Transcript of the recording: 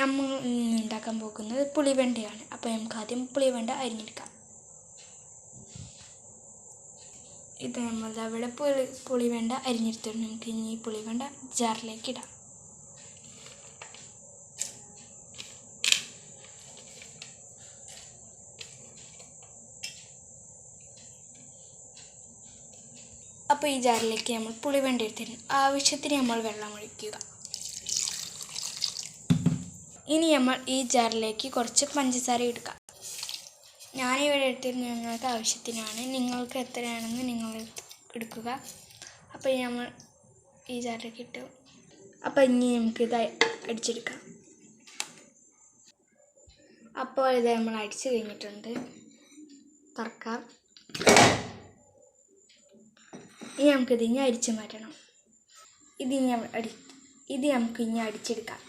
നമ്മൾ ഉണ്ടാക്കാൻ പോകുന്നത് പുളിവെണ്ടയാണ്. അപ്പോൾ നമുക്ക് ആദ്യം പുളിവെണ്ട അരിഞ്ഞെടുക്കാം. ഇത് നമ്മൾ അവിടെ പുളിവെണ്ട അരിഞ്ഞെടുത്തിട്ട് നമുക്ക് ഇനി ഈ പുളിവെണ്ട ജാറിലേക്ക് ഇടാം. അപ്പോൾ ഈ ജാറിലേക്ക് നമ്മൾ പുളിവെണ്ട എടുത്തിരുന്നു. ആവശ്യത്തിന് നമ്മൾ വെള്ളം ഒഴിക്കുക. ഇനി നമ്മൾ ഈ ജാറിലേക്ക് കുറച്ച് പഞ്ചസാര ഇടുക. ഞാനിവിടെ എടുത്തിരുന്നത് നിങ്ങൾക്ക് ആവശ്യത്തിനാണ്, നിങ്ങൾക്ക് എത്രയാണെന്ന് നിങ്ങൾ എടുക്കുക. അപ്പോൾ നമ്മൾ ഈ ജാറിലേക്ക് ഇട്ടു. അപ്പോൾ ഇനി നമുക്കിത് അടിച്ചെടുക്കാം. അപ്പോൾ ഇത് നമ്മൾ അടിച്ചു കഴിഞ്ഞിട്ടുണ്ട്. തുറക്കാം. ഇനി നമുക്കിത് ഇനി അടിച്ചു മാറ്റണം. ഇത് നമുക്ക് ഇനി അടിച്ചെടുക്കാം.